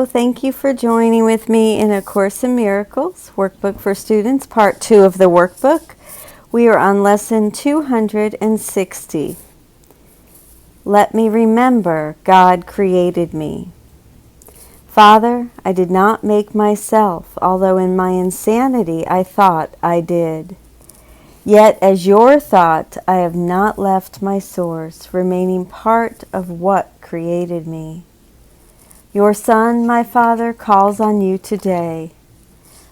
Hello, thank you for joining with me in A Course in Miracles, Workbook for Students, Part 2 of the workbook. We are on Lesson 260. Let me remember God created me. Father, I did not make myself, although in my insanity I thought I did. Yet as your thought, I have not left my source, remaining part of what created me. Your Son, my Father, calls on you today.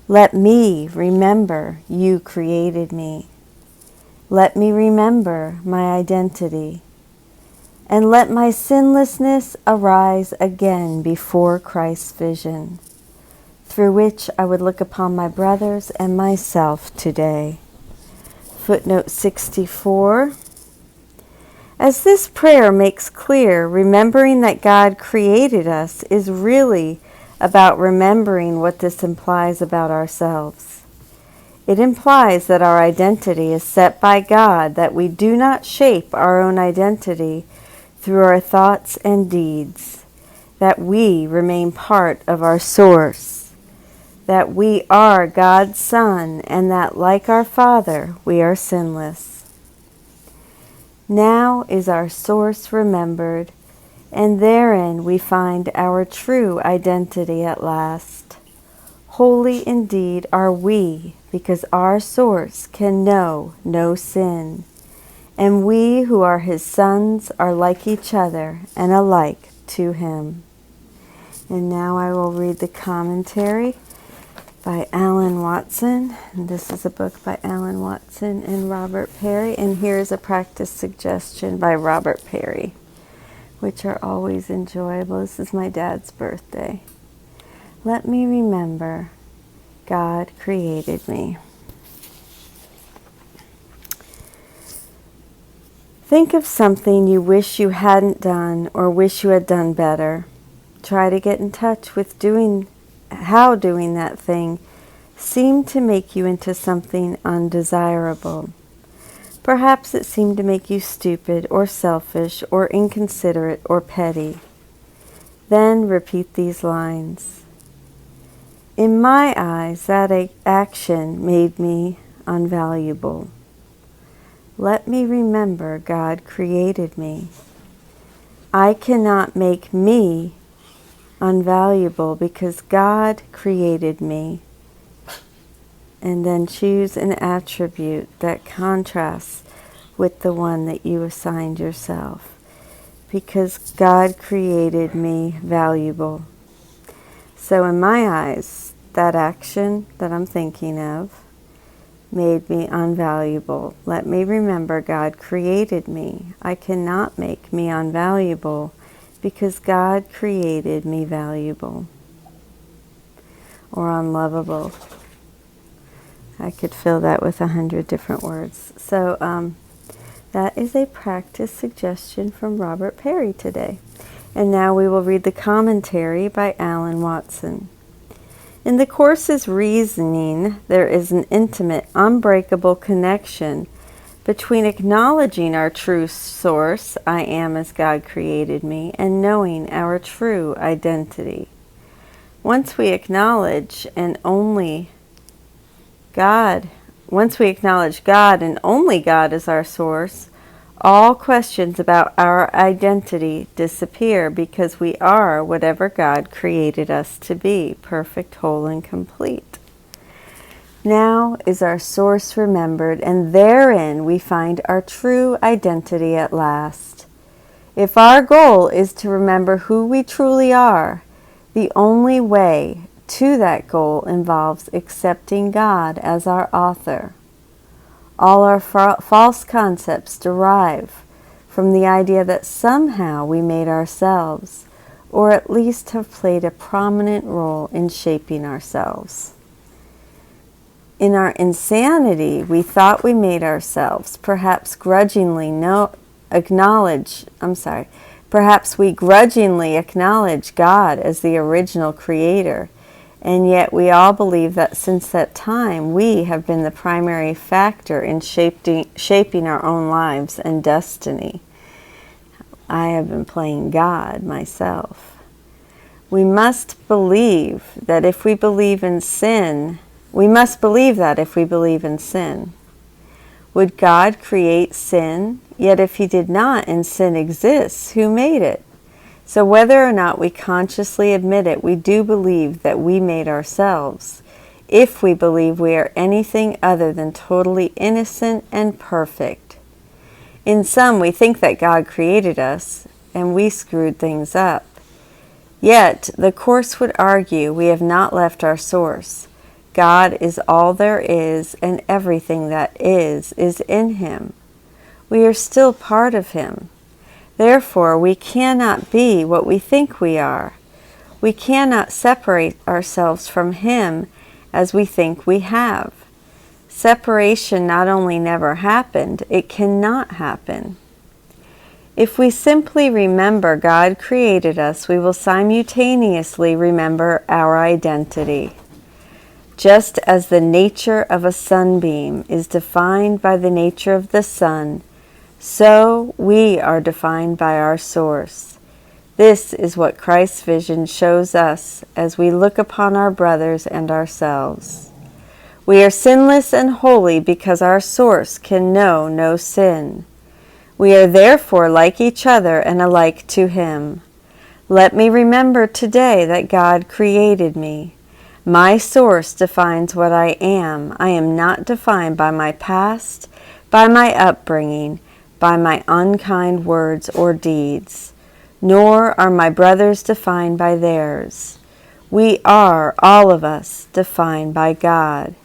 Let me remember you created me. Let me remember my identity. And let my sinlessness arise again before Christ's vision, through which I would look upon my brothers and myself today. Footnote 64. As this prayer makes clear, remembering that God created us is really about remembering what this implies about ourselves. It implies that our identity is set by God, that we do not shape our own identity through our thoughts and deeds, that we remain part of our source, that we are God's Son, and that, like our Father, we are sinless. Now is our source remembered, and therein we find our true identity at last. Holy indeed are we, because our source can know no sin, and we who are his sons are like each other and alike to him. And now I will read the commentary by Alan Watson. And this is a book by Alan Watson and Robert Perry. And here's a practice suggestion by Robert Perry, which are always enjoyable. This is my dad's birthday. Let me remember God created me. Think of something you wish you hadn't done or wish you had done better. Try to get in touch with how doing that thing seemed to make you into something undesirable. Perhaps it seemed to make you stupid or selfish or inconsiderate or petty. Then repeat these lines. In my eyes, that action made me unvaluable. Let me remember God created me. I cannot make me unvaluable because God created me. And then choose an attribute that contrasts with the one that you assigned yourself. Because God created me valuable. So in my eyes, that action that I'm thinking of made me unvaluable. Let me remember God created me. I cannot make me unvaluable because God created me valuable or unlovable. I could fill that with 100 different words. So that is a practice suggestion from Robert Perry today. And now we will read the commentary by Alan Watson. In the Course's reasoning, there is an intimate, unbreakable connection between acknowledging our true source, I am as God created me, and knowing our true identity. Once we acknowledge God and only God as our source, all questions about our identity disappear because we are whatever God created us to be, perfect, whole, and complete. Now is our source remembered, and therein we find our true identity at last. If our goal is to remember who we truly are, the only way to that goal involves accepting God as our author. All our false concepts derive from the idea that somehow we made ourselves, or at least have played a prominent role in shaping ourselves. In our insanity, we thought we made ourselves, perhaps we grudgingly acknowledge God as the original creator. And yet we all believe that since that time, we have been the primary factor in shaping our own lives and destiny. I have been playing God myself. We must believe that if we believe in sin, we must believe that if we believe in sin. Would God create sin? Yet if he did not and sin exists, who made it? So whether or not we consciously admit it, we do believe that we made ourselves, if we believe we are anything other than totally innocent and perfect. In sum, we think that God created us, and we screwed things up. Yet, the Course would argue we have not left our source. God is all there is, and everything that is in him. We are still part of him. Therefore, we cannot be what we think we are. We cannot separate ourselves from him as we think we have. Separation not only never happened, it cannot happen. If we simply remember God created us, we will simultaneously remember our identity. Just as the nature of a sunbeam is defined by the nature of the sun, so we are defined by our source. This is what Christ's vision shows us as we look upon our brothers and ourselves. We are sinless and holy because our source can know no sin. We are therefore like each other and alike to him. Let me remember today that God created me. My source defines what I am. I am not defined by my past, by my upbringing, by my unkind words or deeds, nor are my brothers defined by theirs. We are, all of us, defined by God,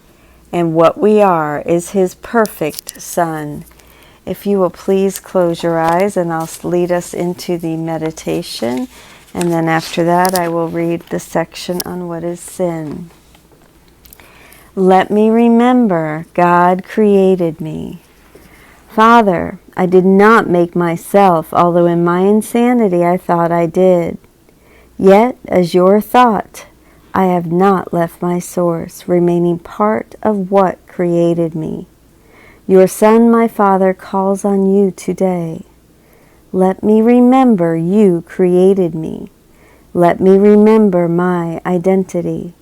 and what we are is his perfect Son. If you will please close your eyes, and I'll lead us into the meditation, and then after that I will read the section on what is sin. Let me remember God created me. Father, I did not make myself, although in my insanity I thought I did. Yet, as your thought, I have not left my source, remaining part of what created me. Your Son, my Father, calls on you today. Let me remember you created me. Let me remember my identity,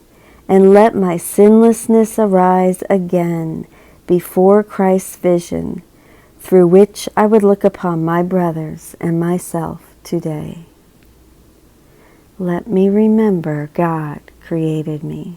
and let my sinlessness arise again before Christ's vision, through which I would look upon my brothers and myself today. Let me remember God created me.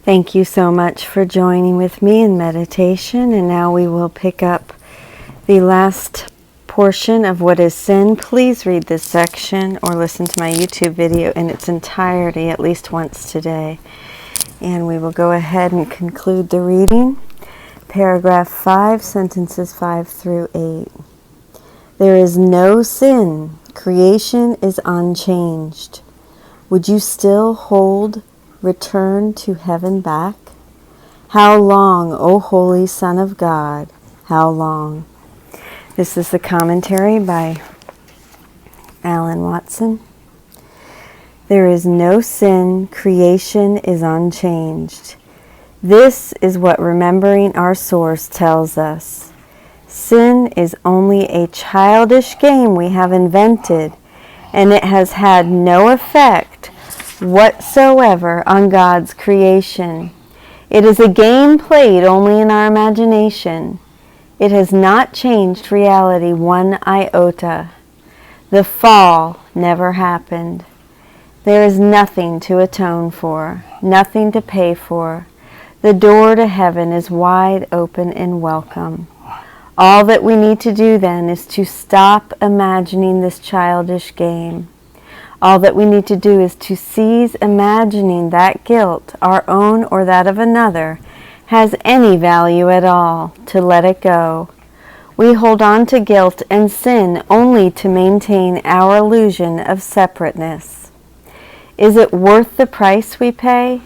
Thank you so much for joining with me in meditation. And now we will pick up the last portion of What is Sin. Please read this section or listen to my YouTube video in its entirety at least once today. And we will go ahead and conclude the reading. Paragraph 5, sentences 5 through 8. There is no sin. Creation is unchanged. Would you still hold return to heaven back? How long, O Holy Son of God? How long? This is the commentary by Alan Watson. There is no sin. Creation is unchanged. This is what remembering our source tells us. Sin is only a childish game we have invented, and it has had no effect whatsoever on God's creation. It is a game played only in our imagination. It has not changed reality one iota. The fall never happened. There is nothing to atone for, nothing to pay for. The door to heaven is wide open and welcome. All that we need to do then is to stop imagining this childish game. All that we need to do is to cease imagining that guilt, our own or that of another, has any value at all, to let it go. We hold on to guilt and sin only to maintain our illusion of separateness. Is it worth the price we pay?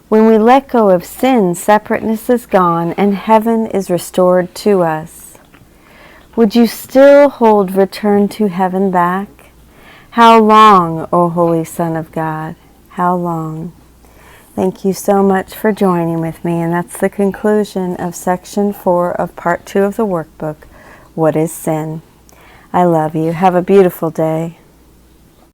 When we let go of sin, separateness is gone and heaven is restored to us. Would you still hold return to heaven back? How long, O Holy Son of God? How long? Thank you so much for joining with me, and that's the conclusion of Section 4 of Part 2 of the workbook, What is Sin? I love you. Have a beautiful day.